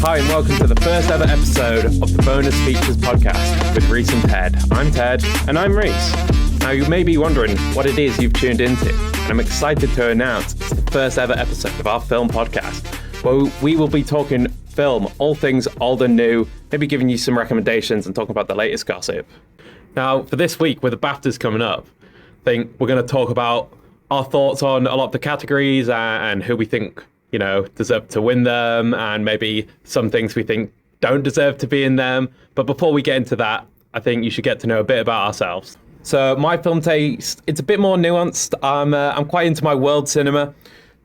Hi and welcome to the first ever episode of the Bonus Features podcast with Reese and Ted. I'm Ted. And I'm Reese. Now you may be wondering what it is you've tuned into, and I'm excited to announce it's the first ever episode of our film podcast, where we will be talking film, all things old and new, maybe giving you some recommendations and talking about the latest gossip. Now for this week, with the BAFTAs coming up, I think we're going to talk about our thoughts on a lot of the categories and who we think, you know, deserve to win them, and maybe some things we think don't deserve to be in them. But before we get into that, I think you should get to know a bit about ourselves. So my film taste, it's a bit more nuanced. I'm quite into my world cinema.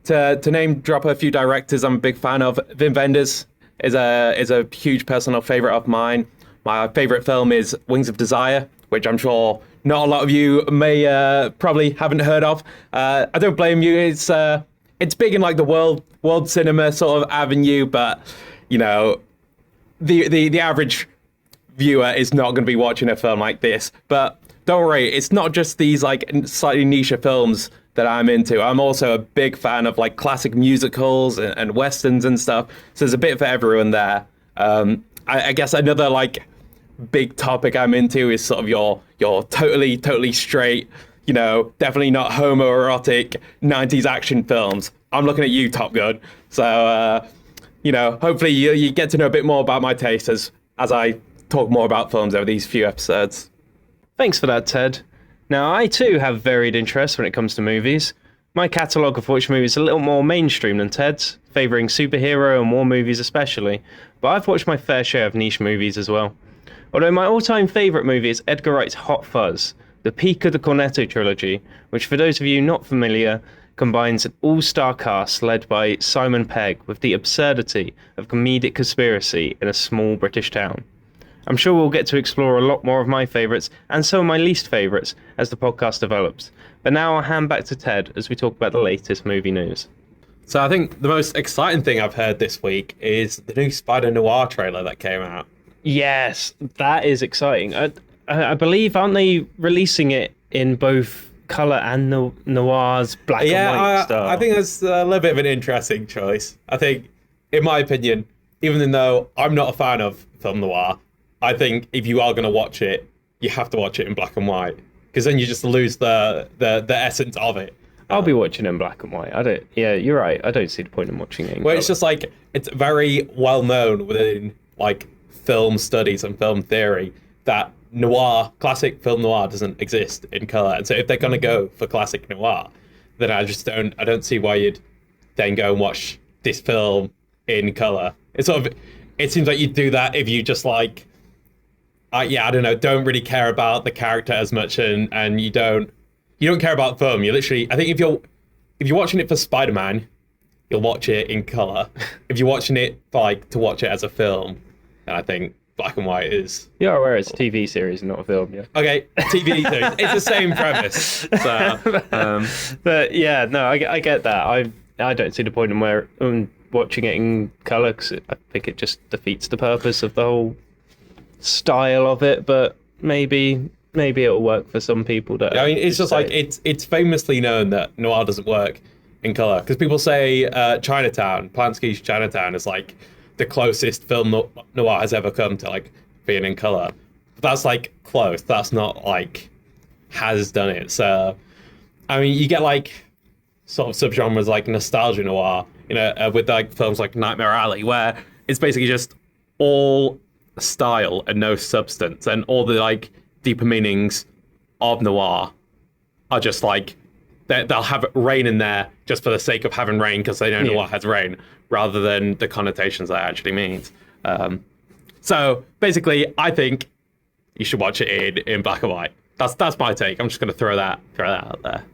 To name drop a few directors I'm a big fan of, Wim Wenders is a huge personal favourite of mine. My favourite film is Wings of Desire, which I'm sure not a lot of you may probably haven't heard of. I don't blame you. It's big in like the world cinema sort of avenue, but you know, the average viewer is not going to be watching a film like this. But don't worry, it's not just these like slightly niche films that I'm into. I'm also a big fan of like classic musicals and westerns and stuff. So there's a bit for everyone there. I guess another like big topic I'm into is sort of your totally straight, you know, definitely not homoerotic 90s action films. I'm looking at you, Top Gun. So, you know, hopefully you get to know a bit more about my taste as I talk more about films over these few episodes. Thanks for that, Ted. Now, I too have varied interests when it comes to movies. My catalogue of watch movies is a little more mainstream than Ted's, favouring superhero and war movies especially, but I've watched my fair share of niche movies as well. Although my all-time favourite movie is Edgar Wright's Hot Fuzz, the peak of the Cornetto trilogy, which for those of you not familiar, combines an all-star cast led by Simon Pegg with the absurdity of comedic conspiracy in a small British town. I'm sure we'll get to explore a lot more of my favourites and some of my least favourites as the podcast develops. But now I'll hand back to Ted as we talk about the latest movie news. So I think the most exciting thing I've heard this week is the new Spider Noir trailer that came out. Yes, that is exciting. I believe, aren't they releasing it in both colour and noir's black and white style? I think that's a little bit of an interesting choice. I think, in my opinion, even though I'm not a fan of film noir, I think if you are going to watch it, you have to watch it in black and white, because then you just lose the essence of it. I'll be watching in black and white. Yeah, you're right. I don't see the point in watching it in colour. It's just like, it's very well known within like film studies and film theory that classic film noir doesn't exist in colour. And so if they're going to go for classic noir, then I don't see why you'd then go and watch this film in colour. It seems like you'd do that if you just like, I don't know, don't really care about the character as much, and you don't care about film. You literally, I think if you're watching it for Spider-Man, you'll watch it in colour. If you're watching it to watch it as a film, then I think black and white is... You're aware it's a TV series, not a film, yeah? Okay, TV series. It's the same premise. So, but yeah, no, I get that. I don't see the point in watching it in colour, because I think it just defeats the purpose of the whole style of it, but maybe it'll work for some people. I mean, it's just like, it's famously known that noir doesn't work in colour, because people say Chinatown, Polanski's Chinatown is like the closest film noir has ever come to like being in colour. But that's like close. That's not like has done it. So, I mean, you get like sort of subgenres like nostalgia noir, you know, with like films like Nightmare Alley, where it's basically just all style and no substance, and all the like deeper meanings of noir are just like they'll have rain in there just for the sake of having rain, because they know noir has rain, rather than the connotations that actually means. So basically, I think you should watch it in black and white. That's my take. I'm just going to throw that out there.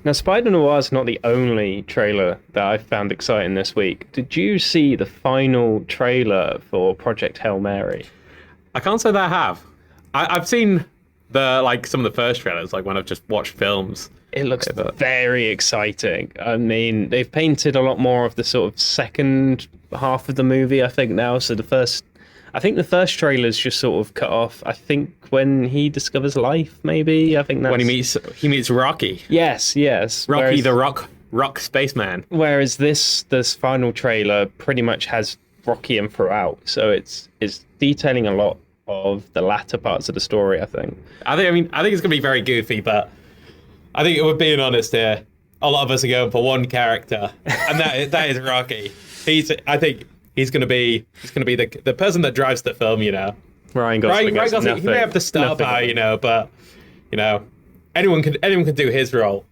Now, Spider Noir is not the only trailer that I found exciting this week. Did you see the final trailer for Project Hail Mary? I can't say that I have. I've seen some of the first trailers, like when I've just watched films. It looks very exciting. I mean, they've painted a lot more of the sort of second half of the movie, I think, now. So the first I think the first trailer's just sort of cut off. I think when he discovers life, maybe. I think that's When he meets Rocky. Yes. Rocky the Rock spaceman. Whereas this final trailer pretty much has Rocky in throughout, so it's detailing a lot of the latter parts of the story. I think it's gonna be very goofy, but I think we're being honest here. A lot of us are going for one character, and that is Rocky. I think he's gonna be the person that drives the film. Ryan Gosling. He may have the star power, but anyone can do his role.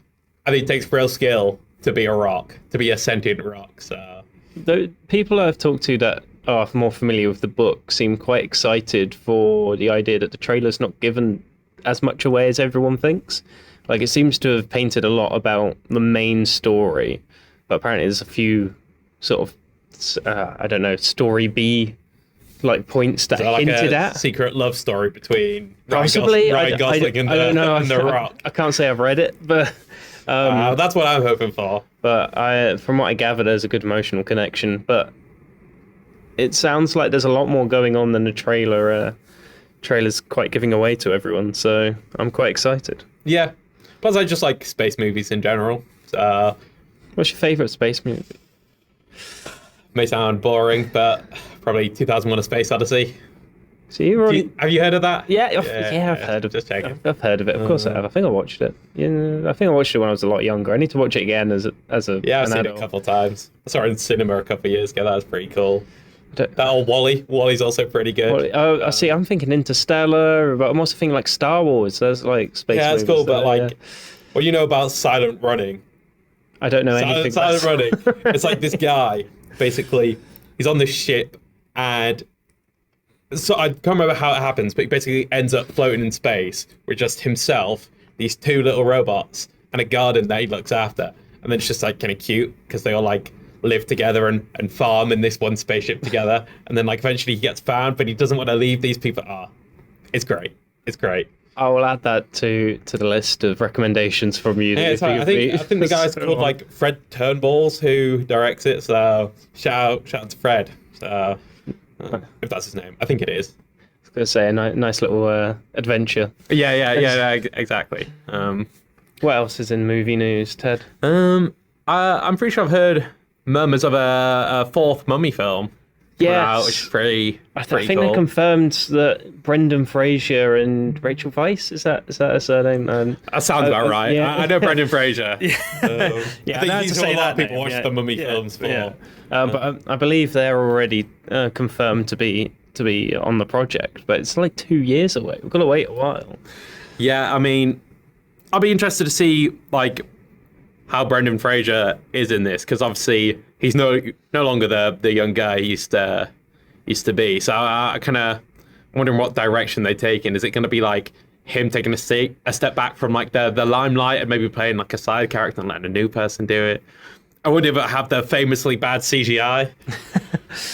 I think it takes real skill to be a rock, to be a sentient rock. So the people I've talked to that are more familiar with the book seem quite excited for the idea that the trailer's not given as much away as everyone thinks. Like, it seems to have painted a lot about the main story, but apparently there's a few sort of story B like points that are hinted at. Secret love story between possibly Ryan Gosling and the Rock. I can't say I've read it, but that's what I'm hoping for. But from what I gather, there's a good emotional connection. But it sounds like there's a lot more going on than the trailer. Trailer's quite giving away to everyone, so I'm quite excited. Yeah. Plus, I just like space movies in general. What's your favourite space movie? May sound boring, but probably 2001: A Space Odyssey. So have you heard of that? Yeah, I've heard of it. Just checking. I've heard of it. Of course I have. I think I watched it. Yeah, I think I watched it when I was a lot younger. I need to watch it again as a I've seen it a couple of times. I saw it in cinema a couple of years ago. That was pretty cool. That old Wall-E. Wall-E's also pretty good. I see. I'm thinking Interstellar, but I'm also thinking like Star Wars. There's like space. Yeah, it's cool, but what you know about silent running? I don't know anything. Silent running. It's like this guy. Basically, he's on this ship, and so I can't remember how it happens, but he basically ends up floating in space with just himself, these two little robots, and a garden that he looks after. And then it's just like kind of cute because they all like live together and farm in this one spaceship together. And then like eventually he gets found, but he doesn't want to leave these people. It's great. It's great. I will add that to the list of recommendations from you. Yeah, I think the guy's called like Fred Turnballs who directs it. So shout out to Fred. So if that's his name, I think it is. I was going to say a nice little adventure. Yeah, exactly. What else is in movie news, Ted? I'm pretty sure I've heard murmurs of a fourth Mummy film. Yeah, which is pretty. I think cool. they confirmed that Brendan Fraser and Rachel Weisz is that a surname? That sounds about right. Yeah. I know Brendan Fraser. Yeah, I think he's what a lot of people watch the Mummy films for. Yeah. But I believe they're already confirmed to be on the project, but it's like 2 years away. We've got to wait a while. Yeah, I mean, I'll be interested to see like how Brendan Fraser is in this, because obviously he's no longer the young guy he used to be. So I kind of wondering what direction they take in. Is it going to be like him taking a step back from like the limelight and maybe playing like a side character and letting a new person do it? I wonder if it have the famously bad CGI.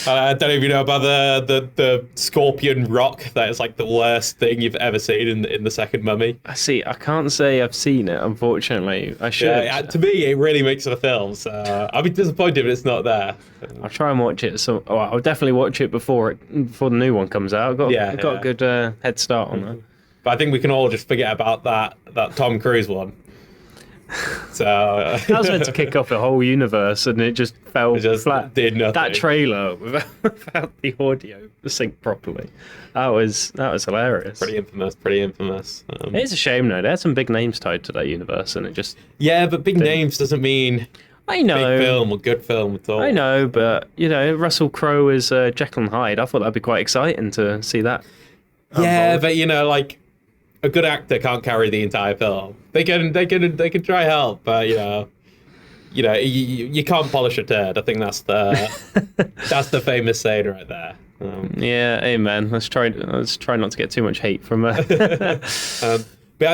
I don't know if you know about the scorpion rock. That is like the worst thing you've ever seen in the second Mummy. I can't say I've seen it, unfortunately. I should. Yeah, to me, it really makes it a film. So I'll be disappointed if it's not there. I'll try and watch it. I'll definitely watch it before the new one comes out. I've got a good head start on that. But I think we can all just forget about that Tom Cruise one. So that was meant to kick off a whole universe, and it just fell flat. Did nothing. That trailer without the audio synced properly. That was hilarious. Pretty infamous. It is a shame though. They had some big names tied to that universe, and it just but big names doesn't mean I know big film or good film at all. I know, but Russell Crowe as Jekyll and Hyde. I thought that'd be quite exciting to see that. Yeah, but like a good actor can't carry the entire film. They can try help, but you can't polish a turd. I think that's the famous saying right there. Yeah, amen. Let's try not to get too much hate from. But I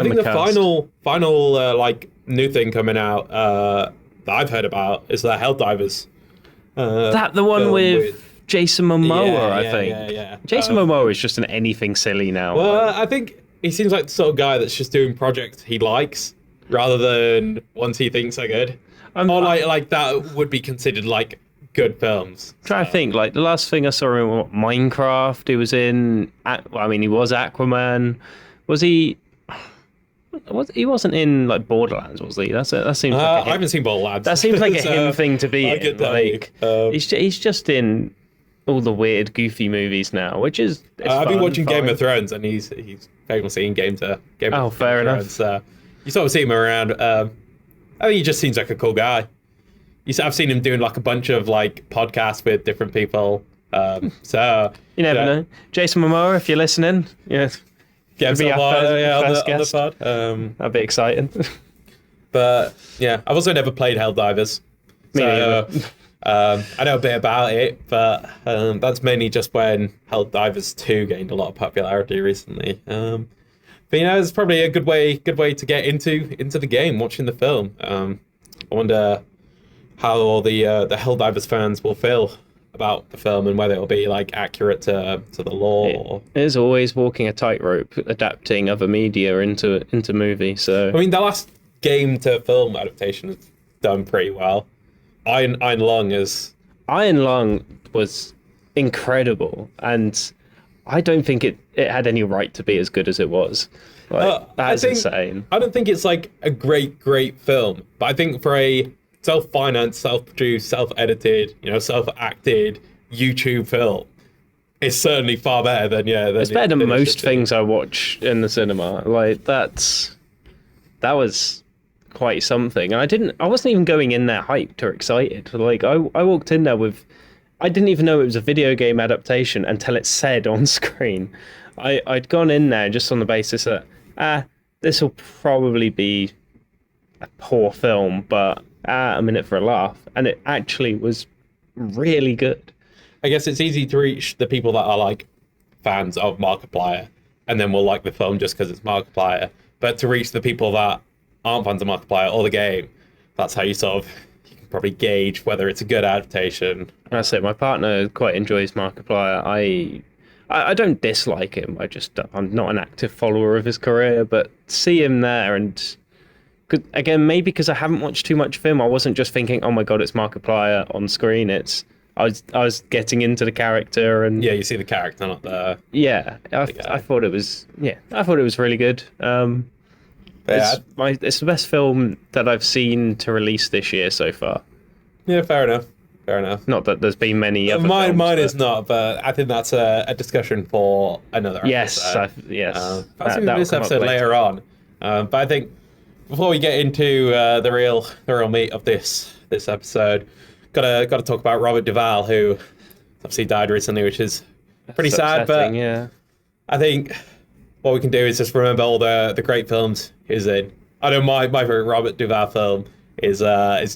think the final like new thing coming out that I've heard about is the Helldivers. The one with Jason Momoa, I think. Yeah. Jason Momoa is just an anything silly now. Well, I think he seems like the sort of guy that's just doing projects he likes rather than ones he thinks are good. Or like that would be considered like good films. Trying to think, like the last thing I saw him in Minecraft. He was in. I mean, he was Aquaman. Was he? He wasn't in like Borderlands, was he? That seems like a him. I haven't seen Borderlands. That seems like a him thing to be I in. get that. Like he's just in all the weird, goofy movies now, which is. I've been watching Game of Thrones, and he's famously in Game of fair enough. Thrones. So you sort of see him around. I think he just seems like a cool guy. I've seen him doing like a bunch of like podcasts with different people. So you never know. Jason Momoa, if you're listening, get him on the pod. That'd be exciting. But yeah, I've also never played Helldivers. I know a bit about it, but that's mainly just when Helldivers 2 gained a lot of popularity recently. But it's probably a good way to get into the game, watching the film. I wonder how all the Helldivers fans will feel about the film and whether it'll be like accurate to the lore. It is always walking a tightrope, adapting other media into movie. So I mean, the last game to film adaptation has done pretty well. Iron Lung was incredible, and I don't think it had any right to be as good as it was. That's insane. I don't think it's like a great film, but I think for a self-financed, self-produced, self-edited, self-acted YouTube film, it's certainly far better than it's better than most things I watch in the cinema. Like that was quite something, and I wasn't even going in there hyped or excited. Like I walked in there I didn't even know it was a video game adaptation until it said on screen. I'd gone in there just on the basis that this will probably be a poor film, but I'm in it for a laugh, and it actually was really good. I guess it's easy to reach the people that are like fans of Markiplier and then will like the film just because it's Markiplier, but to reach the people that aren't fans of Markiplier or the game, that's how you can probably gauge whether it's a good adaptation. That's it. My partner quite enjoys Markiplier. I don't dislike him. I'm not an active follower of his career, but see him there, and again, maybe because I haven't watched too much of him, I wasn't just thinking, oh my god, it's Markiplier on screen. I was getting into the character, and you see the character, not the I thought it was really good. It's the best film that I've seen to release this year so far. Yeah, fair enough. Not that there's been many other mine films, is not, but I think that's a discussion for another episode. Yes. I'll see this episode later on. But I think before we get into the real meat of this episode, gotta talk about Robert Duvall, who obviously died recently, which is pretty sad. But I think what we can do is just remember all the great films he was in. I know my favorite Robert Duvall film is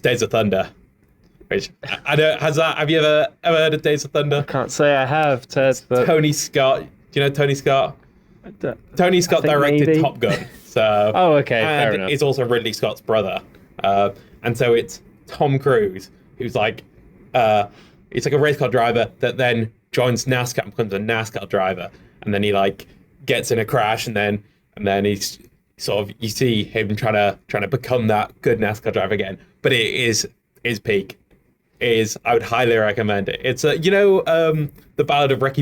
Days of Thunder. Which I don't. Have you ever heard of Days of Thunder? I can't say I have, Ted. But Tony Scott. Do you know Tony Scott? Tony Scott directed maybe. Top Gun. So okay, fair enough. It's also Ridley Scott's brother, and so it's Tom Cruise, who's like, he's like a race car driver that then joins NASCAR and becomes a NASCAR driver, and then he like gets in a crash, and then he's sort of, you see him trying to become that good NASCAR driver again. But it is peak. I would highly recommend it. It's the Ballad of Ricky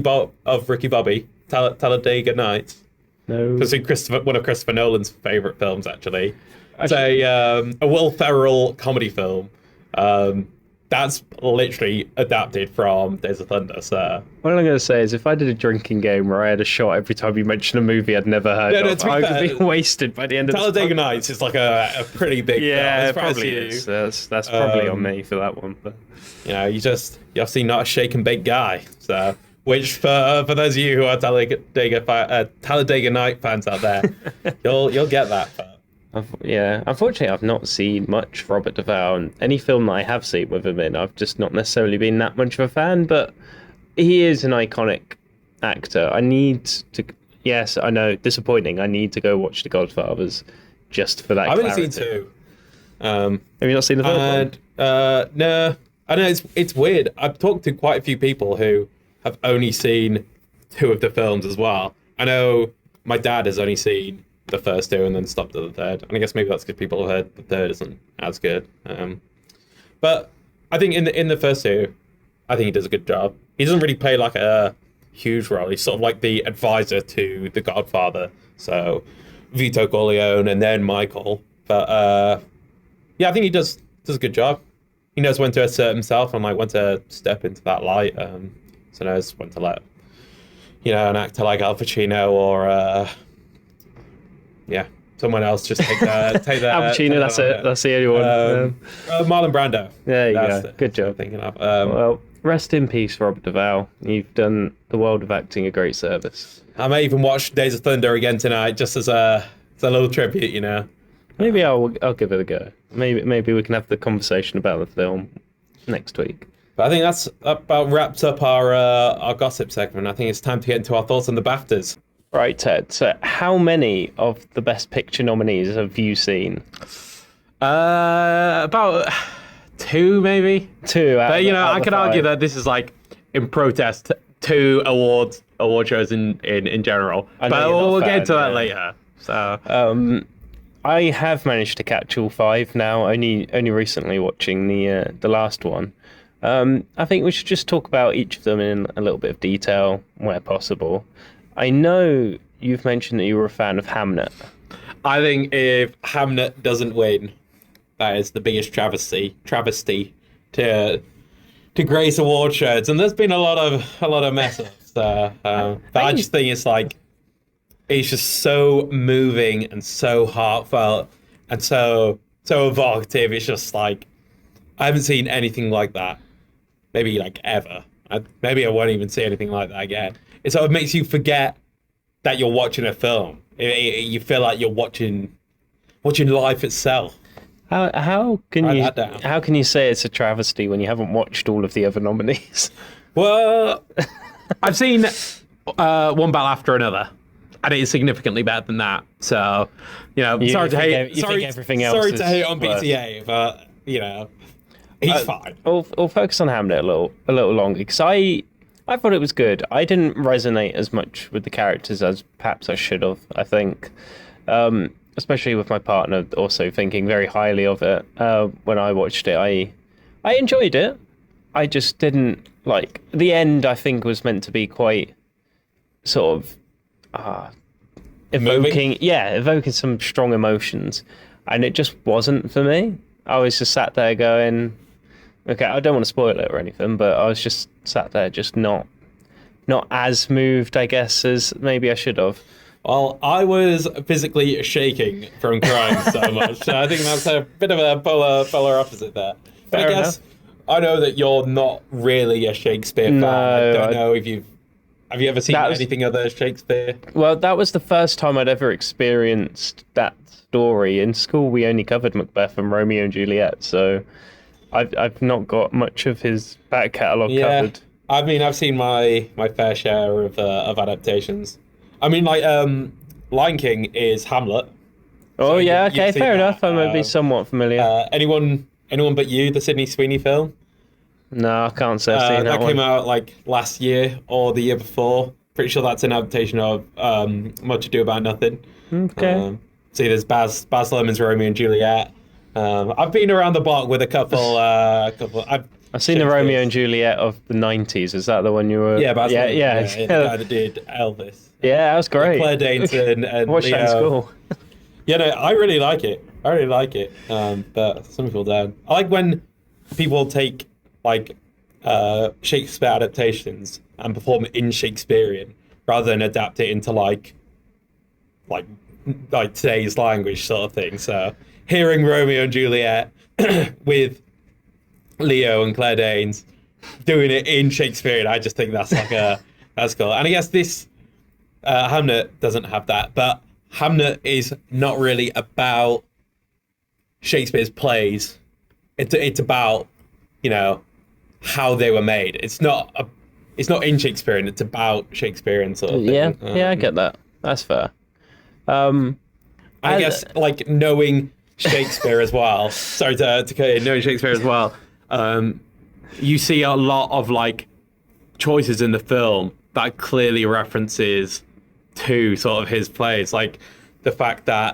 Bobby, Talladega Nights. No. It's one of Christopher Nolan's favorite films, actually. It's a Will Ferrell comedy film. That's literally adapted from Days of Thunder. So what I'm going to say is, if I did a drinking game where I had a shot every time you mentioned a movie I'd never heard of, I would be wasted by the end of Talladega Nights is like a pretty big film. Yeah, it probably is. That's probably on me for that one. But you're obviously not a shake and bake guy. So, which for those of you who are Talladega Night fans out there, you'll get that. Unfortunately, I've not seen much Robert Duvall, and any film that I have seen with him in, I've just not necessarily been that much of a fan, but he is an iconic actor. I need to, yes, I know, disappointing, I need to go watch The Godfathers just for that clarity. I've only seen two. Have you not seen the third one? No. I know it's weird. I've talked to quite a few people who have only seen two of the films as well. I know my dad has only seen the first two and then stopped at the third. And I guess maybe that's because people have heard the third isn't as good. But I think in the first two, I think he does a good job. He doesn't really play like a huge role. He's sort of like the advisor to the Godfather. So Vito Corleone and then Michael. But yeah, I think he does a good job. He knows when to assert himself and like when to step into that light. So knows when to let an actor like Al Pacino or someone else just take that. Al Pacino, that's it. That's the only one. Marlon Brando. There you go. Good job. I'm thinking of. Well, rest in peace, Robert Duvall. You've done the world of acting a great service. I may even watch Days of Thunder again tonight, just as a little tribute, Maybe I'll give it a go. Maybe we can have the conversation about the film next week. But I think that's about wraps up our gossip segment. I think it's time to get into our thoughts on the BAFTAs. Right, Ted. So, how many of the Best Picture nominees have you seen? About 2, maybe. 2. But I could argue that this is like in protest to award shows in general. But we'll get into that later. So, I have managed to catch all 5 now. Only recently watching the last one. I think we should just talk about each of them in a little bit of detail where possible. I know you've mentioned that you were a fan of Hamnet. I think if Hamnet doesn't win, that is the biggest travesty to grace award shows. And there's been a lot of mess ups. But I just think it's just so moving and so heartfelt and so evocative. It's just like I haven't seen anything like that. Maybe like ever. Maybe I won't even see anything like that again. It sort of makes you forget that you're watching a film. You feel like you're watching life itself. How can you say it's a travesty when you haven't watched all of the other nominees? Well, I've seen one battle after another, and it is significantly better than that. So, sorry to hate. Sorry to hate on BTA, but he's fine. We'll focus on Hamlet a little longer because I thought it was good. I didn't resonate as much with the characters as perhaps I should have, I think. Especially with my partner also thinking very highly of it. When I watched it, I enjoyed it. I just didn't like... The end, I think, was meant to be quite sort of evoking some strong emotions. And it just wasn't for me. I was just sat there going... Okay, I don't want to spoil it or anything, but I was just sat there, just not as moved, I guess, as maybe I should have. Well, I was physically shaking from crying so much. So I think that's a bit of a polar opposite there. But I guess I know that you're not really a Shakespeare fan. I don't know if have you ever seen anything other Shakespeare? Well, that was the first time I'd ever experienced that story. In school, we only covered Macbeth and Romeo and Juliet, so I've not got much of his back catalogue covered. I mean, I've seen my fair share of adaptations. I mean, like Lion King is Hamlet. Oh so yeah, okay, fair enough. I might be somewhat familiar. Anyone but you, the Sydney Sweeney film? No, I can't say I've seen that one. Came out like last year or the year before. Pretty sure that's an adaptation of Much Ado About Nothing. Okay. See, there's Baz Luhrmann's Romeo and Juliet. I've been around the block with a couple. I've seen the Romeo and Juliet of the 90s. Is that the one you were? Yeah, Baz Luhrmann. Yeah. The guy that did Elvis. Yeah, that was great. Claire Danes and watched that in school. Yeah, no, I really like it. But some people don't. I like when people take like Shakespeare adaptations and perform it in Shakespearean rather than adapt it into like today's language sort of thing. So hearing Romeo and Juliet with Leo and Claire Danes doing it in Shakespearean, I just think that's that's cool. And I guess this Hamnet doesn't have that, but Hamnet is not really about Shakespeare's plays. It's about how they were made. It's not in Shakespearean. It's about Shakespearean sort of thing. Yeah, I get that. That's fair. I guess like knowing Shakespeare as well. Sorry to cut in. Knowing Shakespeare as well. You see a lot of like choices in the film that clearly references to sort of his plays, like the fact that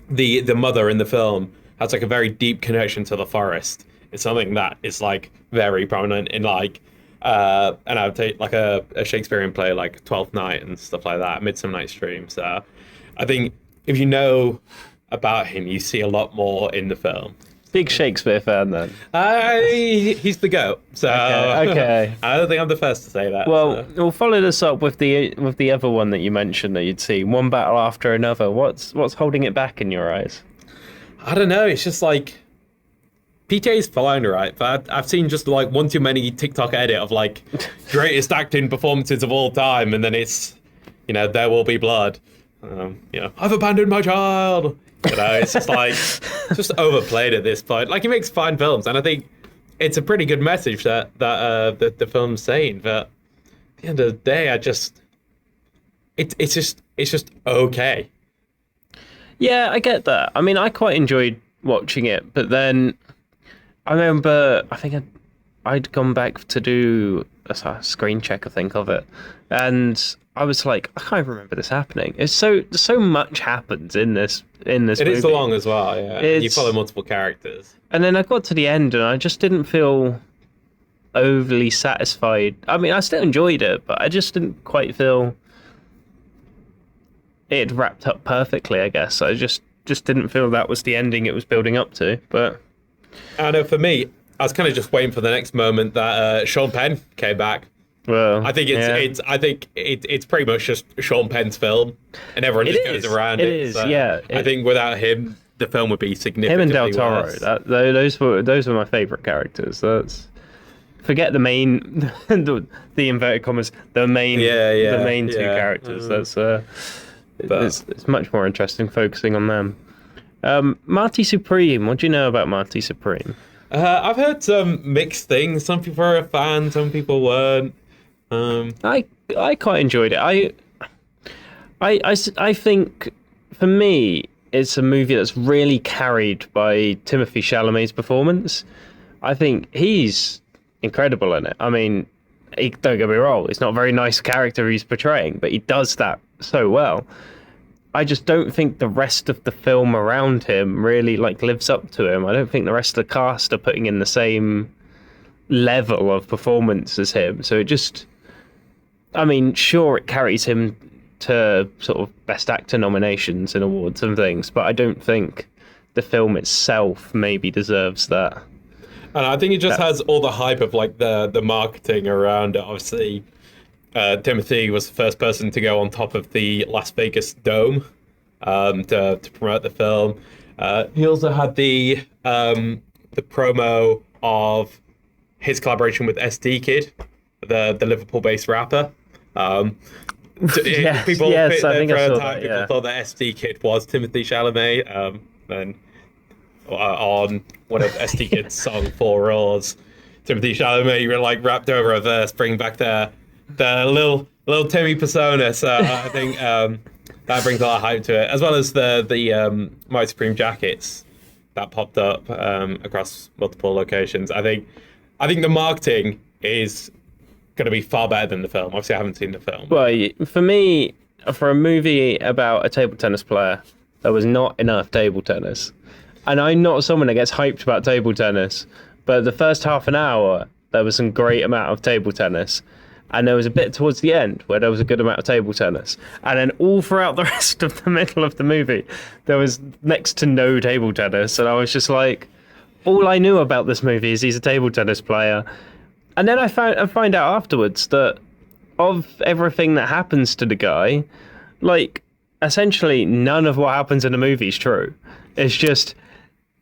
the mother in the film has like a very deep connection to the forest. is something that is like very prominent in like and I would take like a Shakespearean play like Twelfth Night and stuff like that, Midsummer Night's Dream. So I think if you know about him, you see a lot more in the film. Big Shakespeare fan then. He's the GOAT. So Okay. I don't think I'm the first to say that. Well, so. we'll follow this up with the other one that you mentioned that you'd see, One Battle After Another. What's holding it back in your eyes? I don't know. It's just like PTA's fine, right? But I've seen just like one too many TikTok edit of like greatest acting performances of all time, and then it's, you know, There Will Be Blood. You know, I've abandoned my child. You know, it's just like just overplayed at this point. Like, he makes fine films, and I think it's a pretty good message that the film's saying. But at the end of the day, it's just okay. Yeah, I get that. I mean, I quite enjoyed watching it, but then I remember I'd gone back to do a screen check, I think, of it, and I was like, I can't remember this happening. It's so much happens in this movie. It is long as well, yeah. You follow multiple characters. And then I got to the end and I just didn't feel overly satisfied. I mean, I still enjoyed it, but I just didn't quite feel it wrapped up perfectly, I guess. I just didn't feel that was the ending it was building up to. But I know for me, I was kind of just waiting for the next moment that Sean Penn came back. Well, I think it's pretty much just Sean Penn's film, and everyone just goes around it. It is, so yeah. I think without him, the film would be significantly him and Del Toro. worse. Those were my favorite characters. Forget the main, the inverted commas, the main two characters. It's much more interesting focusing on them. Marty Supreme. What do you know about Marty Supreme? I've heard some mixed things. Some people are a fan, some people weren't. I quite enjoyed it. I think for me it's a movie that's really carried by Timothée Chalamet's performance. I think he's incredible in it. I mean, don't get me wrong, it's not a very nice character he's portraying, but he does that so well. I just don't think the rest of the film around him really like lives up to him. I don't think the rest of the cast are putting in the same level of performance as him. So it just, I mean, sure, it carries him to sort of Best Actor nominations and awards and things, but I don't think the film itself maybe deserves that. And I think it just has all the hype of like the marketing around it. Obviously, Timothy was the first person to go on top of the Las Vegas Dome to promote the film. He also had the promo of his collaboration with SD Kid, the Liverpool-based rapper. People thought that SD Kid was Timothée Chalamet, and on one of SD Kid's song Four Roars, Timothée Chalamet like rapped over a verse, bringing back the little Timmy persona. So I think that brings a lot of hype to it, as well as the My Supreme jackets that popped up across multiple locations. I think the marketing is going to be far better than the film. Obviously, I haven't seen the film. Well, for me, for a movie about a table tennis player, there was not enough table tennis. And I'm not someone that gets hyped about table tennis, but the first half an hour, there was some great amount of table tennis. And there was a bit towards the end where there was a good amount of table tennis. And then all throughout the rest of the middle of the movie, there was next to no table tennis. And I was just like, all I knew about this movie is he's a table tennis player. And then I find out afterwards that of everything that happens to the guy, like, essentially none of what happens in the movie is true. It's just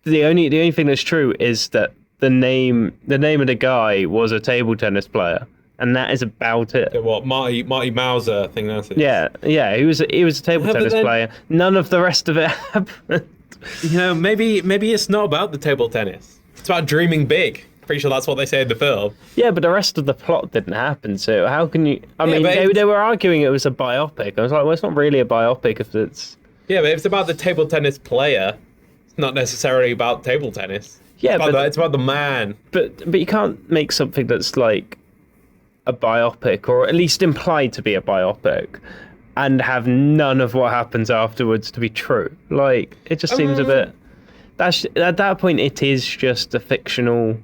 the only thing that's true is that the name of the guy was a table tennis player, and that is about it. So what, Marty Mauser? I think that's it. Yeah, he was a table tennis player. None of the rest of it happened. You know, maybe it's not about the table tennis. It's about dreaming big. Pretty sure that's what they say in the film. Yeah, but the rest of the plot didn't happen, so how can you... I mean, they were arguing it was a biopic. I was like, well, it's not really a biopic if it's... Yeah, but if it's about the table tennis player, it's not necessarily about table tennis. Yeah, it's about the man. But you can't make something that's like a biopic, or at least implied to be a biopic, and have none of what happens afterwards to be true. Like, it just seems a bit... that's at that point it is just a fictional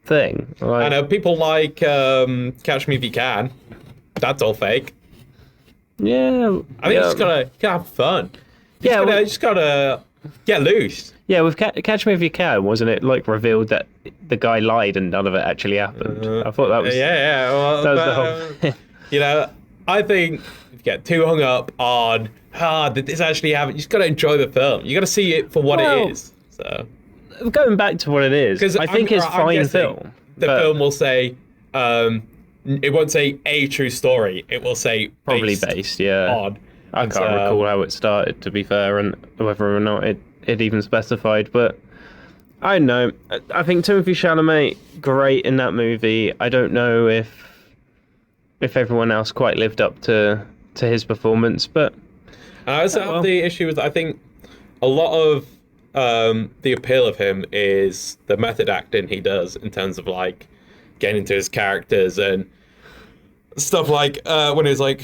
thing. I know people like Catch Me If You Can. That's all fake. Yeah, I think you gotta have fun. You just gotta get loose. Yeah, with Catch Me If You Can, wasn't it like revealed that the guy lied and none of it actually happened? I thought that was Well, that was the whole. I think if you get too hung up on did this actually happen? You just gotta enjoy the film. You gotta see it for what it is. So going back to what it is, because I think it's fine film. The film will say. It won't say a true story. It will say probably based on. I can't recall how it started, to be fair, and whether or not it even specified. But I don't know. I think Timothée Chalamet, great in that movie. I don't know if everyone else quite lived up to his performance, but I also have the issue with I think a lot of the appeal of him is the method acting he does in terms of like getting into his characters and stuff like when he was like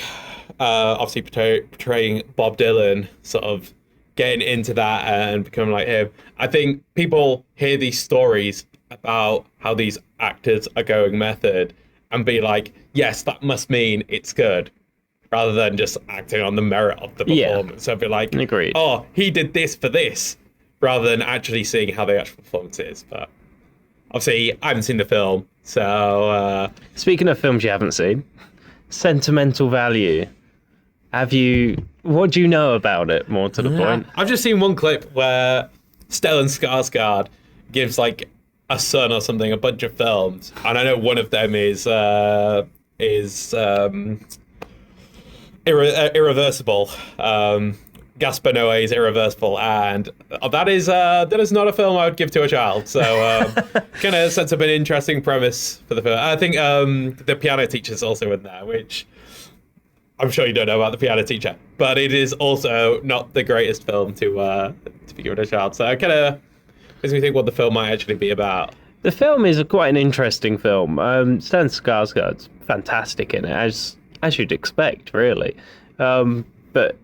obviously portraying Bob Dylan, sort of getting into that and becoming like him. I think people hear these stories about how these actors are going method and be like, yes, that must mean it's good, rather than just acting on the merit of the performance. So be like, agreed. Oh, he did this for this, rather than actually seeing how the actual performance is. But obviously, I haven't seen the film, so... Speaking of films you haven't seen, Sentimental Value. What do you know about it, more to the point? I've just seen one clip where Stellan Skarsgård gives, like, a son or something a bunch of films, and I know one of them is Irreversible. Gaspar Noé's Irreversible, and that is not a film I would give to a child. So kind of sets up an interesting premise for the film. I think the piano teacher's also in there, which I'm sure you don't know about the piano teacher, but it is also not the greatest film to be given to a child. So it kind of makes me think what the film might actually be about. The film is quite an interesting film. Stellan Skarsgård's fantastic in it, as you'd expect, really. But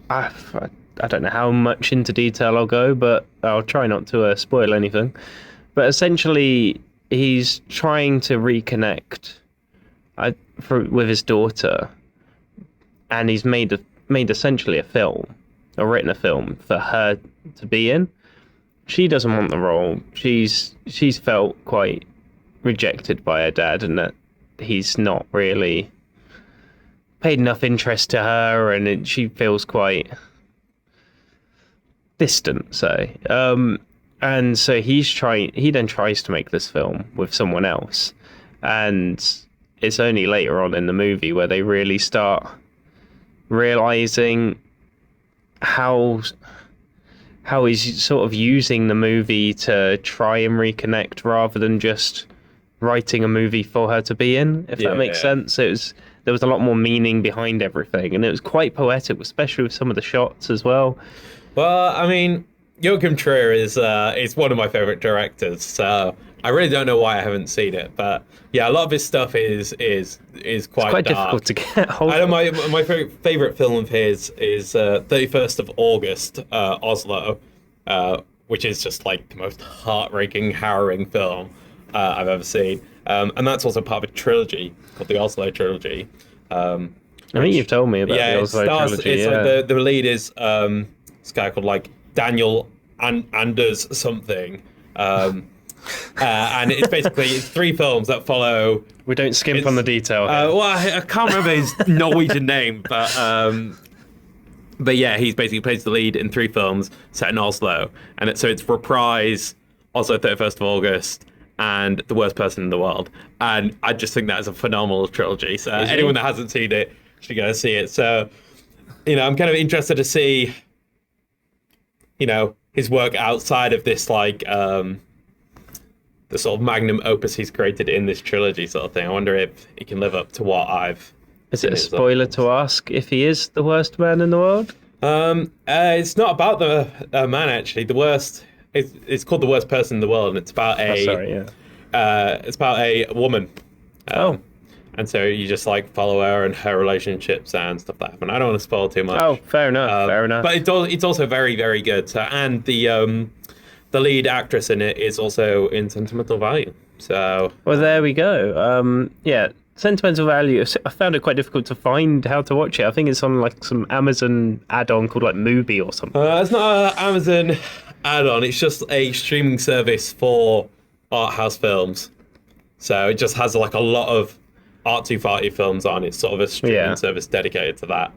I don't know how much into detail I'll go, but I'll try not to spoil anything. But essentially, he's trying to reconnect with his daughter, and he's made essentially a film, or written a film for her to be in. She doesn't want the role. She's felt quite rejected by her dad, and that he's not really paid enough interest to her, and she feels quite distant, say. And so he then tries to make this film with someone else, and it's only later on in the movie where they really start realizing how he's sort of using the movie to try and reconnect rather than just writing a movie for her to be in, if that makes sense. There was a lot more meaning behind everything, and it was quite poetic, especially with some of the shots as well. Well, I mean, Joachim Trier is one of my favorite directors, so I really don't know why I haven't seen it. But yeah, a lot of his stuff is quite dark. Difficult to get hold of. I know my favorite film of his is 31st of August, Oslo, which is just like the most heart-breaking, harrowing film I've ever seen. And that's also part of a trilogy called the Oslo trilogy. I think you've told me about the Oslo trilogy. It's like the lead is this guy called like Daniel Anders something. And it's basically three films that follow. We don't skimp on the detail. Well, I can't remember his Norwegian name, but yeah, he's basically plays the lead in three films set in Oslo, and it's Reprise, Oslo 31st of August, and The Worst Person in the World. And I just think that is a phenomenal trilogy. So anyone that hasn't seen it should go see it. So, I'm kind of interested to see, his work outside of this, like, the sort of magnum opus he's created in this trilogy sort of thing. I wonder if he can live up to what I've... Is it a spoiler to ask if he is the worst man in the world? It's not about the man, actually. The worst... It's called The Worst Person in the World, and it's about it's about a woman. And so you just like follow her and her relationships and stuff like that. And I don't want to spoil too much. Oh, fair enough. But it's also very, very good. So, and the the lead actress in it is also in Sentimental Value. So Well, there we go. Yeah, Sentimental Value. I found it quite difficult to find how to watch it. I think it's on like some Amazon add-on called like Mubi or something. it's not an Amazon add-on. It's just a streaming service for art house films. So it just has like a lot of arty-farty films on. It's sort of a streaming service dedicated to that.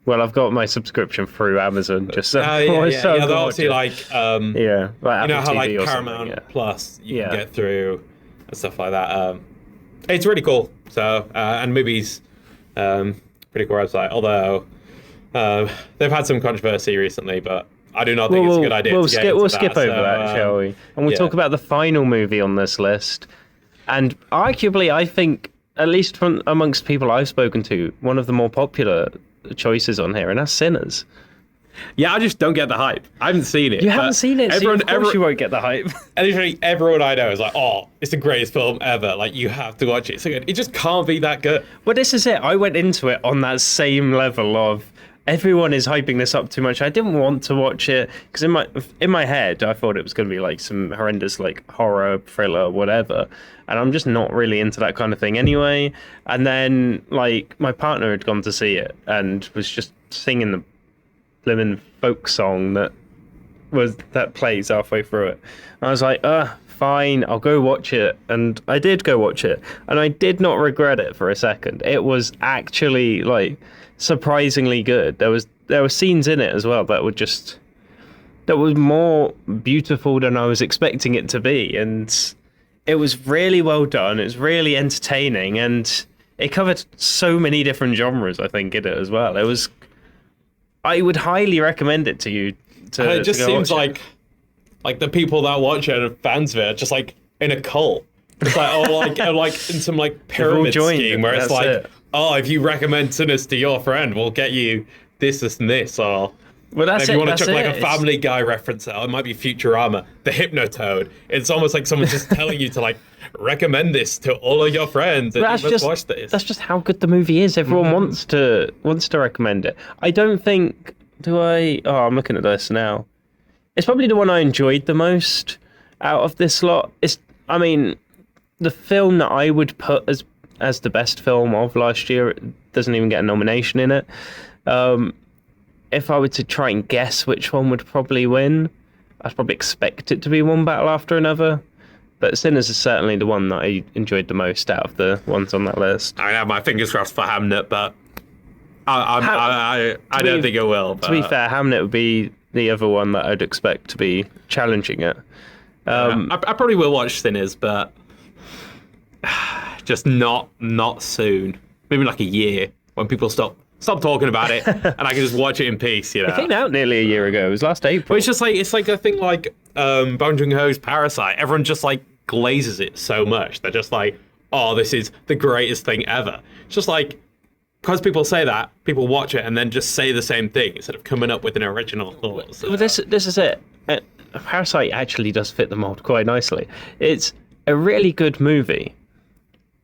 Well, I've got my subscription through Amazon. Just so they're obviously like like you know Apple how TV like or Paramount Plus you can Yeah. get through and stuff like that. It's really cool. So and Mubi's pretty cool website. Although they've had some controversy recently, but I do not think it's a good idea. We'll skip over that, shall we? And we'll talk about the final movie on this list. And arguably, I think, at least from amongst people I've spoken to, one of the more popular choices on here, and that's Sinners. Yeah, I just don't get the hype. I haven't seen it. You haven't seen it, so of course you won't get the hype. And literally everyone I know is like, oh, it's the greatest film ever. Like, you have to watch it. It's so good. It just can't be that good. Well, this is it. I went into it on that same level of everyone is hyping this up too much. I didn't want to watch it because in my head I thought it was going to be like some horrendous like horror thriller, whatever. And I'm just not really into that kind of thing anyway. And then like my partner had gone to see it and was just singing the blimmin' folk song that plays halfway through it. And I was like, fine, I'll go watch it. And I did go watch it, and I did not regret it for a second. It was actually like surprisingly good. There were scenes in it as well that was more beautiful than I was expecting it to be, and it was really well done. It was really entertaining, and it covered so many different genres, I think, in it as well. I would highly recommend it to you. It just seems like the people that watch it and fans of it are just like in a cult. It's like like in some like pyramid scheme where it's like, oh, if you recommend Sinners to your friend, we'll get you this and this. Or well, that's if you want to chuck like a Family Guy reference out, it might be Futurama, the Hypnotoad. It's almost like someone's just telling you to like recommend this to all of your friends and you must watch this. That's just how good the movie is. Everyone wants to recommend it. I don't think I'm looking at this now. It's probably the one I enjoyed the most out of this lot. The film that I would put as the best film of last year doesn't even get a nomination in it. If I were to try and guess which one would probably win, I'd probably expect it to be one battle after another. But Sinners is certainly the one that I enjoyed the most out of the ones on that list. I have my fingers crossed for Hamnet, but I don't think it will. But... To be fair, Hamnet would be the other one that I'd expect to be challenging it. I probably will watch Sinners, but just not soon. Maybe like a year when people stop talking about it and I can just watch it in peace. You know, it came out nearly a year ago. It was last April. But it's just like a thing like Bong Joon-ho's Parasite. Everyone just like glazes it so much. They're just like, oh, this is the greatest thing ever. It's just like, because people say that, people watch it and then just say the same thing instead of coming up with an original thought. So. Well, this is it. Parasite actually does fit the mold quite nicely. It's a really good movie,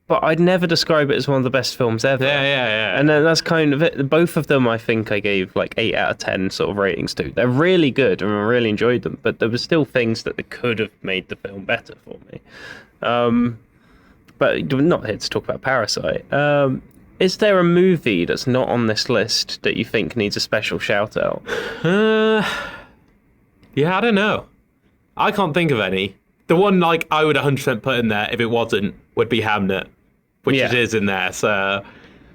but I'd never describe it as one of the best films ever. Yeah. And then that's kind of it. Both of them, I think I gave like 8 out of 10 sort of ratings to. They're really good and I really enjoyed them, but there were still things that they could have made the film better for me. But we're not here to talk about Parasite. Is there a movie that's not on this list that you think needs a special shout out? Yeah, I don't know. I can't think of any. The one like I would 100% put in there if it wasn't would be Hamnet, which it is in there. So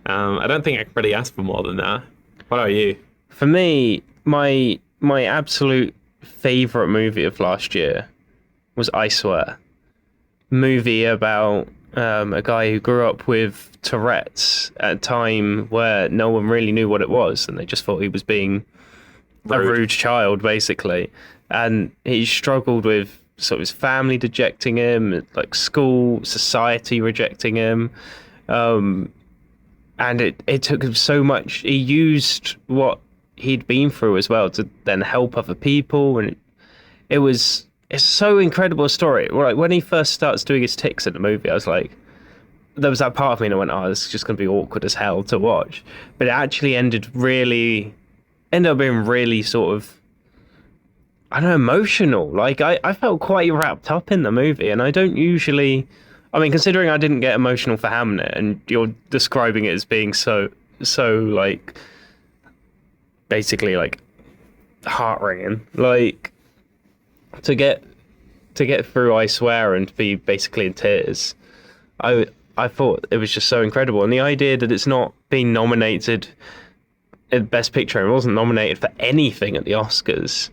I don't think I could really ask for more than that. What about you? For me, my absolute favourite movie of last year was I Swear. Movie about a guy who grew up with Tourette's at a time where no one really knew what it was and they just thought he was being a rude child, basically. And he struggled with sort of his family rejecting him, like school, society rejecting him. And it took him so much. He used what he'd been through as well to then help other people. And it's so incredible a story. Like when he first starts doing his tics in the movie, I was like, there was that part of me that went, oh, this is just going to be awkward as hell to watch. But it actually ended up being really sort of, I don't know, emotional. Like I felt quite wrapped up in the movie, and I don't usually. I mean, considering I didn't get emotional for Hamnet, and you're describing it as being so like basically like heart wringing, like to get through I Swear and be basically in tears. I thought it was just so incredible, and the idea that it's not being nominated in Best Picture and it wasn't nominated for anything at the Oscars.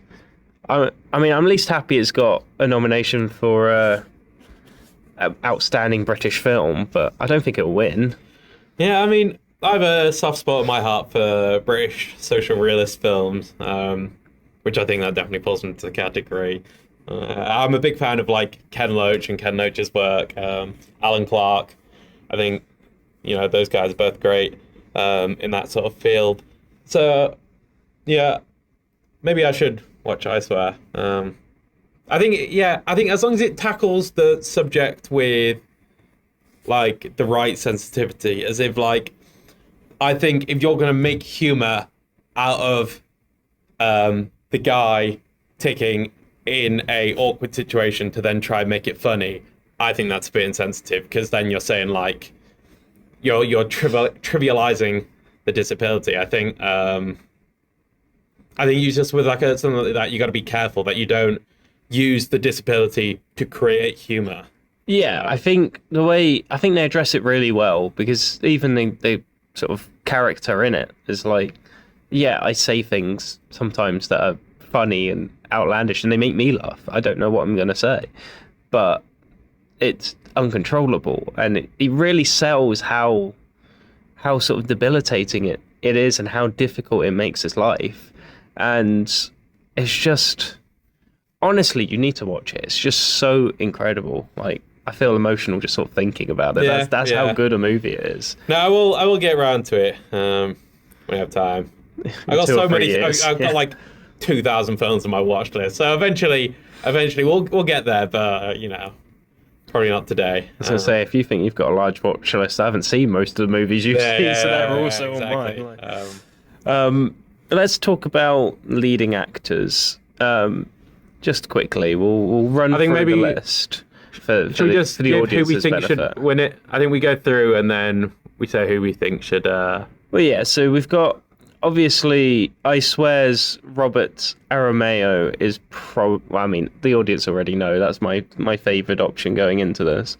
I mean, I'm least happy it's got a nomination for outstanding British film, but I don't think it'll win. Yeah, I mean, I have a soft spot in my heart for British social realist films, which I think that definitely falls into the category. I'm a big fan of like Ken Loach and Ken Loach's work, Alan Clark. I think, those guys are both great in that sort of field. So, yeah, maybe I should watch I Swear. I think as long as it tackles the subject with like the right sensitivity, as if like, I think if you're going to make humor out of the guy taking in a awkward situation to then try and make it funny, I think that's a bit insensitive, because then you're saying like you're trivializing the disability. I think you just with like something like that, you got to be careful that you don't use the disability to create humor. Yeah, I think they address it really well, because even the sort of character in it is like, yeah, I say things sometimes that are funny and outlandish and they make me laugh. I don't know what I'm going to say, but it's uncontrollable, and it really sells how sort of debilitating it is and how difficult it makes his life. And it's just, honestly, you need to watch it. It's just so incredible. Like, I feel emotional just sort of thinking about it. Yeah, that's how good a movie it is. No, I will get around to it when I have time. I got so many. I've got like 2,000 films on my watch list, so eventually we'll get there. But probably not today. I was gonna say, if you think you've got a large watch list, I haven't seen most of the movies you've seen, so they're also exactly. on mine. Let's talk about leading actors. Just quickly, we'll run through the list for the audience's who we think benefit. should win it? I think we go through and then we say who we think should. Well, yeah. So we've got, obviously, I Swear's Robert Aramayo is the audience already know that's my favourite option going into this.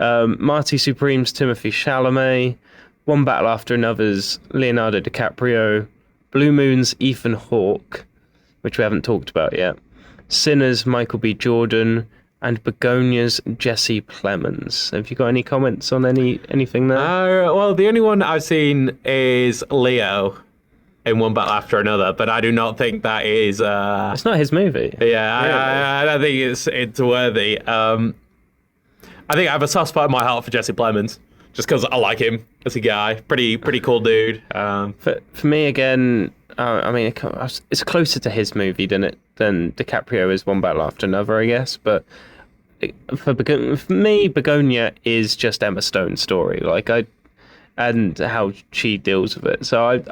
Marty Supreme's Timothée Chalamet, One Battle After Another's Leonardo DiCaprio, Blue Moon's Ethan Hawke, which we haven't talked about yet, Sinner's Michael B. Jordan, and Begonia's Jesse Plemons. Have you got any comments on anything there? Well, the only one I've seen is Leo in One Battle After Another, but I do not think that is. It's not his movie. Yeah, really. I don't think it's worthy. I think I have a soft spot in my heart for Jesse Plemons, just because I like him as a guy. Pretty cool dude. For me, again, I mean, it's closer to his movie than DiCaprio is One Battle After Another, I guess. But for me, Begonia is just Emma Stone's story. And how she deals with it. So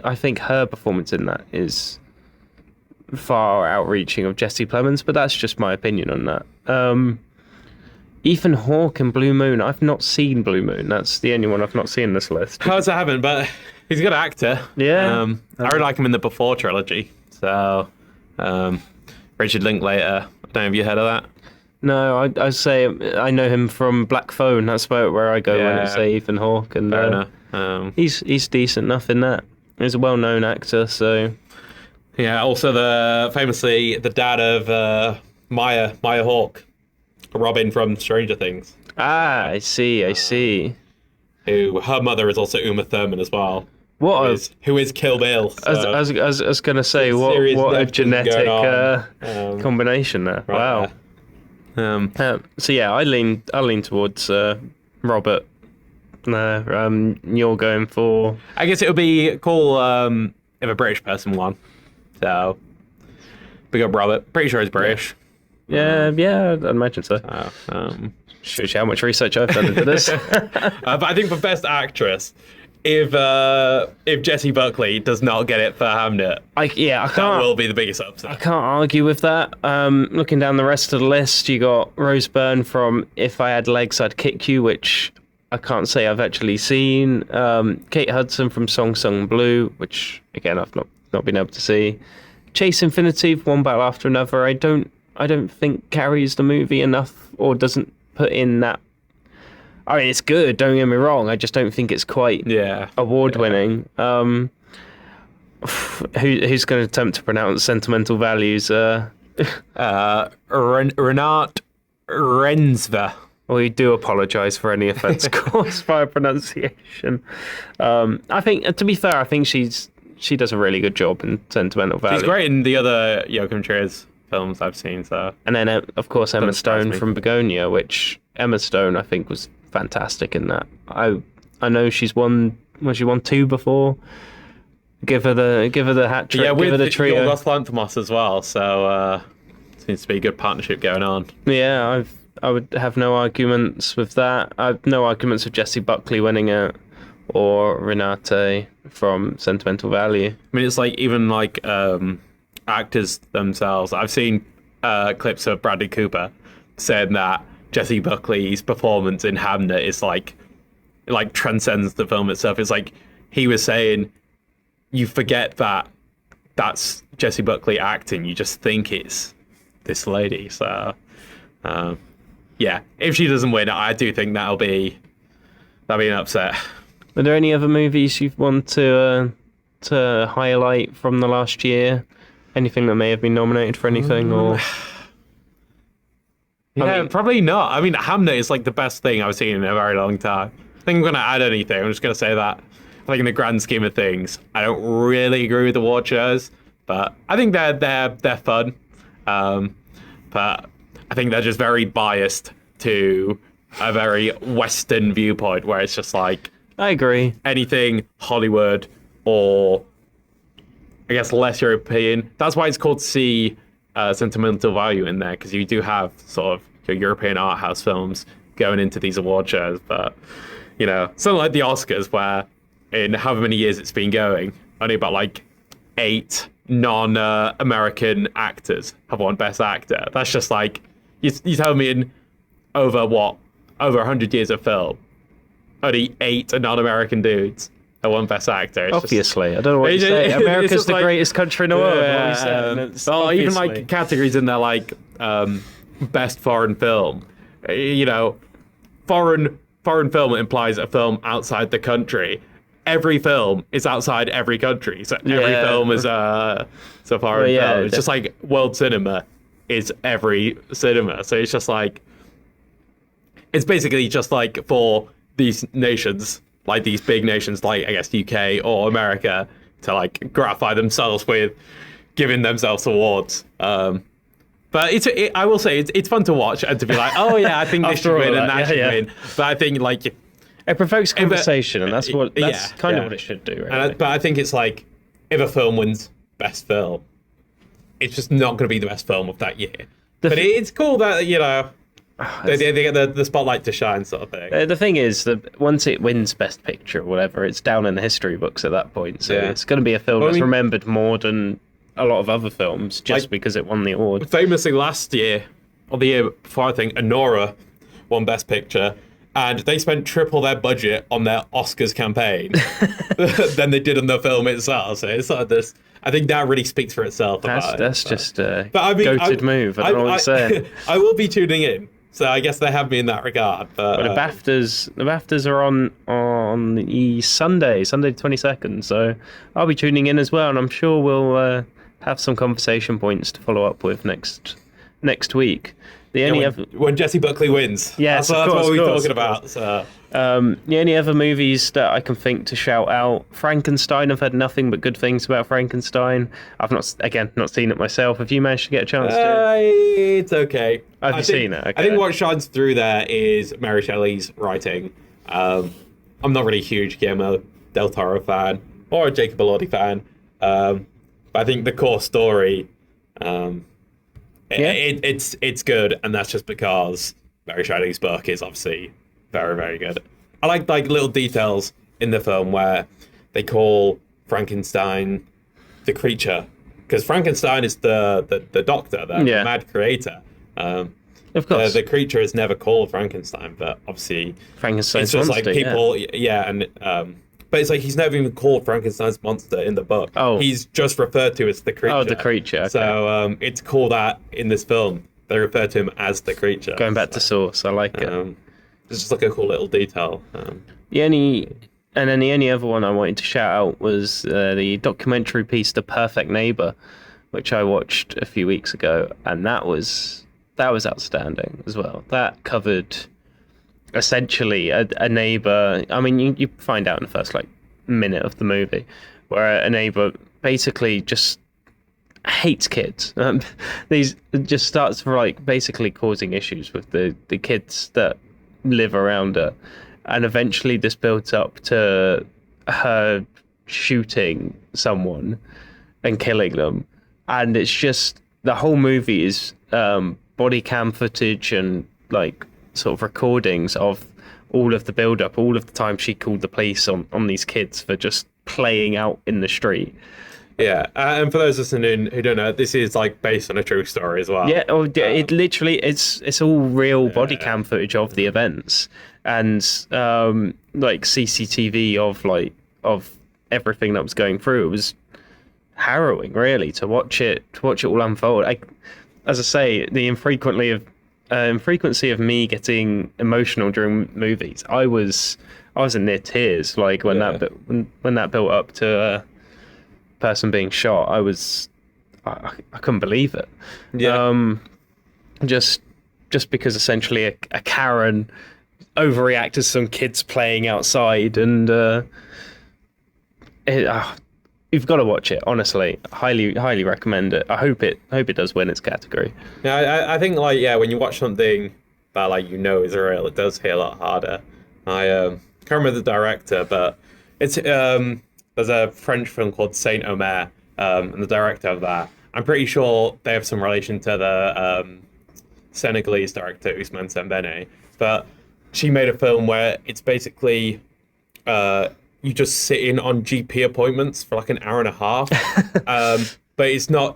I think her performance in that is far outreaching of Jesse Plemons, but that's just my opinion on that. Ethan Hawke and Blue Moon. I've not seen Blue Moon. That's the only one I've not seen in this list. Of course I haven't, but he's a good actor. Yeah. I really like him in the Before trilogy. So, Richard Linklater. I don't know if you heard of that. No, I say I know him from Black Phone. That's where I go when I say Ethan Hawke, and fair enough. He's decent enough in that. He's a well-known actor, so yeah. Also, famously the dad of Maya Hawke, Robin from Stranger Things. I see. Who her mother is also Uma Thurman as well. Who is Kill Bill? So I was gonna say what a genetic combination there. Wow. So yeah, I lean towards Robert. You're going for. I guess it would be cool if a British person won. So big up Robert. Pretty sure he's British. Yeah, I'd imagine so. Shows you how much research I've done into this. But I think for Best Actress, if Jessie Buckley does not get it for Hamnet, I that can't. will be the biggest upset. I can't argue with that. Looking down the rest of the list, you got Rose Byrne from If I Had Legs, I'd Kick You, which I can't say I've actually seen. Kate Hudson from Song Sung Blue, which again I've not been able to see. Chase Infinity, One Battle After Another. I don't think carries the movie enough, or doesn't put in that. I mean, it's good. Don't get me wrong. I just don't think it's quite award winning. Who's going to attempt to pronounce Sentimental Values? Renat Rensva. We do apologise for any offence caused by a pronunciation. I think, to be fair, I think she does a really good job in Sentimental Values. She's great in the other Joachim Trier's films I've seen. So, and then of course Emma Stone from Begonia, which Emma Stone I think was fantastic in that. I know she's won. She won 2 before. Give her the hat trick. Yeah, give her the trio. Yorgos Lanthimos as well. So seems to be a good partnership going on. Yeah, I would have no arguments with that. I have no arguments with Jessie Buckley winning it, or Renate from Sentimental Value. I mean, it's like even like actors themselves. I've seen clips of Bradley Cooper saying that Jessie Buckley's performance in Hamnet is like transcends the film itself. It's like he was saying, you forget that that's Jessie Buckley acting. You just think it's this lady. So, yeah, if she doesn't win, I do think that'll be an upset. Are there any other movies you want to highlight from the last year? Anything that may have been nominated for anything, or? Yeah, I mean, probably not. I mean, Hamnet is like the best thing I've seen in a very long time. I think I'm going to add anything. I'm just going to say that, like in the grand scheme of things, I don't really agree with the award shows, but I think they're fun. But I think they're just very biased to a very Western viewpoint, where it's just like, I agree. Anything Hollywood or I guess less European. That's why it's called Sentimental Value in there, because you do have sort of your European art house films going into these award shows. But, you know, something like the Oscars, where in however many years it's been going, only about like 8 non-American actors have won Best Actor. That's just like, you tell me in over 100 years of film, only 8 non-American dudes have won Best Actor. It's obviously, I don't know what you say. America's the greatest country in the world. Well, even like categories in there, like Best Foreign Film. You know, foreign film implies a film outside the country. Every film is outside every country, so every film is a foreign film. It's just like world cinema is every cinema. So it's just like, it's basically just like for these nations, like these big nations, like I guess UK or America, to like gratify themselves with giving themselves awards. But I will say it's fun to watch and to be like, oh yeah, I think this should win and that should win. But I think like it provokes conversation, and that's kind of what it should do. Really. But I think it's like, if a film wins Best Film, it's just not going to be the best film of that year. But it's cool that, you know, they get the spotlight to shine, sort of thing. The thing is that once it wins Best Picture or whatever, it's down in the history books at that point. So it's going to be a film that's remembered more than a lot of other films, just because it won the award. Famously, last year, or the year before, I think, Anora won Best Picture, and they spent triple their budget on their Oscars campaign than they did on the film itself. So it's like this. I think that really speaks for itself. That's just a goated move. I don't know what you're saying. I will be tuning in. So I guess they have me in that regard. But the BAFTAs are on the Sunday the 22nd. So I'll be tuning in as well, and I'm sure we'll have some conversation points to follow up with next week. When Jessie Buckley wins. Yes, that's what we're talking about. So. The only other movies that I can think to shout out, Frankenstein. I've heard nothing but good things about Frankenstein. I've not seen it myself. Have you managed to get a chance to? It's okay. Have you seen it? Okay. I think what shines through there is Mary Shelley's writing. I'm not really a huge Guillermo del Toro fan or a Jacob Elordi fan, but I think the core story, it's good, and that's just because Mary Shelley's book is obviously very, very good. I like little details in the film where they call Frankenstein the creature, because Frankenstein is the doctor, the mad creator. Of course, the creature is never called Frankenstein, but obviously Frankenstein's it's just monster, like people, but it's like he's never even called Frankenstein's monster in the book. Oh, he's just referred to as the creature. Oh, the creature. Okay. So it's called that in this film. They refer to him as the creature. Going back to source, I like it. It's just like a cool little detail. The only other one I wanted to shout out was the documentary piece "The Perfect Neighbor," which I watched a few weeks ago, and that was outstanding as well. That covered essentially a neighbor. I mean, you find out in the first minute of the movie where a neighbor basically just hates kids. These just starts basically causing issues with the kids that live around her, and eventually this builds up to her shooting someone and killing them, and it's just the whole movie is body cam footage and sort of recordings of all of the build up, all of the time she called the police on these kids for just playing out in the street. Yeah, and for those listening who don't know, this is based on a true story as well. Yeah, it literally it's all real body cam footage of the events, and CCTV of everything that was going through. It was harrowing, really, to watch it all unfold. As I say, the infrequency of me getting emotional during movies. I was in near tears, when that built up to person being shot. I couldn't believe it. Yeah. Just because essentially a Karen overreacted to some kids playing outside, and you've got to watch it. Honestly, highly recommend it. I hope it does win its category. Yeah, I think when you watch something that is real, it does hit a lot harder. I can't remember the director, but it's there's a French film called Saint Omer, and the director of that, I'm pretty sure they have some relation to the Senegalese director Ousmane Sembene. But she made a film where it's basically you just sit in on GP appointments for an hour and a half, but it's not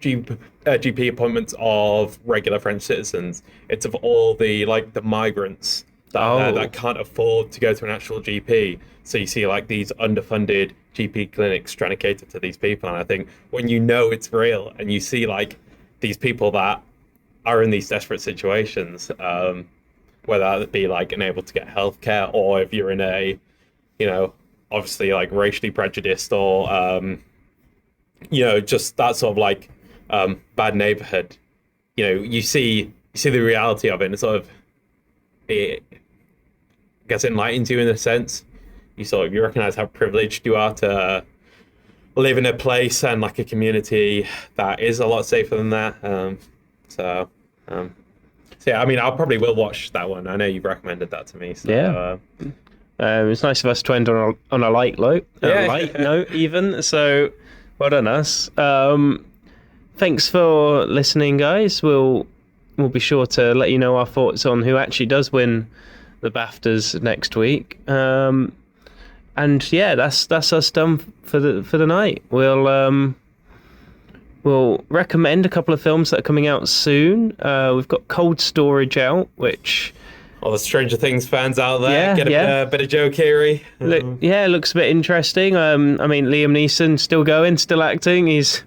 GP appointments of regular French citizens. It's of all the the migrants that can't afford to go to an actual GP. So you see these underfunded GP clinics trying to cater to these people. And I think when it's real and you see these people that are in these desperate situations, whether that be unable to get healthcare, or if you're in a, obviously racially prejudiced, or just that sort of bad neighborhood, you see the reality of it, and it gets enlightens you in a sense. You recognize how privileged you are to live in a place and a community that is a lot safer than that. So yeah, I mean, I probably will watch that one. I know you've recommended that to me. So, yeah. It's nice of us to end on a light note, note even. So, well done us. Thanks for listening, guys. We'll be sure to let you know our thoughts on who actually does win the BAFTAs next week. And yeah, that's us done for the night. We'll recommend a couple of films that are coming out soon. We've got Cold Storage out, which all the Stranger Things fans out there, get a bit of Joe Keery. Looks a bit interesting. I mean, Liam Neeson still going, still acting. He's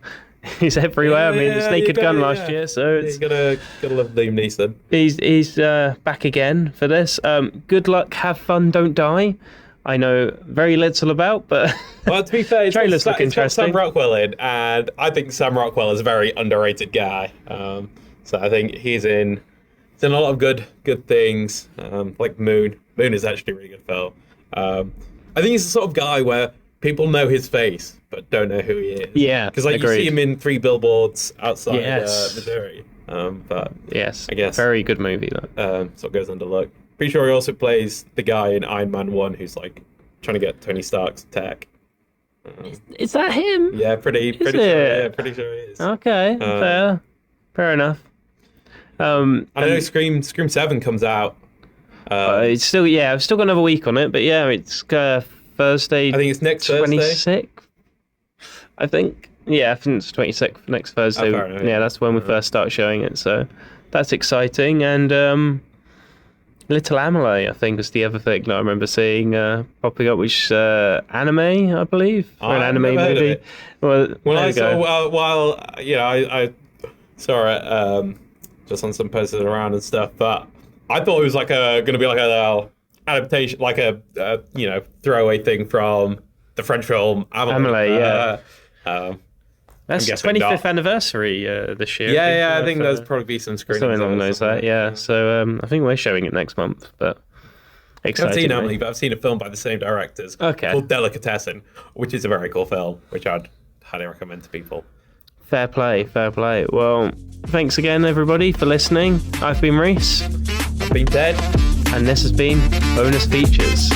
everywhere. I mean, it's Naked Gun last year, so it's gotta love Liam Neeson. He's back again for this. Good luck, have fun, don't die. I know very little about, but well, to be fair, trailers look interesting. Sam Rockwell in, and I think Sam Rockwell is a very underrated guy. So I think he's in a lot of good things. Like Moon. Moon is actually a really good film. I think he's the sort of guy where people know his face but don't know who he is. Yeah, because you see him in 3 Billboards Outside Missouri. But yes, I guess very good movie though. So it goes underlooked. Pretty sure he also plays the guy in Iron Man 1 who's trying to get Tony Stark's tech. Is that him? Yeah, pretty sure. Yeah, pretty sure he is. Okay, fair enough. I know Scream 7 comes out. It's still I've still got another week on it, but yeah, it's Thursday. I think it's next Thursday. 26th. I think. Yeah, I think it's 26th next Thursday. Yeah, that's when we first start showing it. So that's exciting. And Little Amelie, I think, was the other thing that I remember seeing popping up, which anime, I believe, or an anime movie. Well, I saw it just on some posters around and stuff, but I thought it was like going to be like a adaptation, like a throwaway thing from the French film Amelie. That's 25th anniversary this year. I think there's probably be some screenings. Something along those lines, yeah. So I think we're showing it next month, but exciting. I've seen Amelie, but I've seen a film by the same directors called Delicatessen, which is a very cool film, which I'd highly recommend to people. Fair play. Well, thanks again, everybody, for listening. I've been Reese. I've been Ted. And this has been Bonus Features.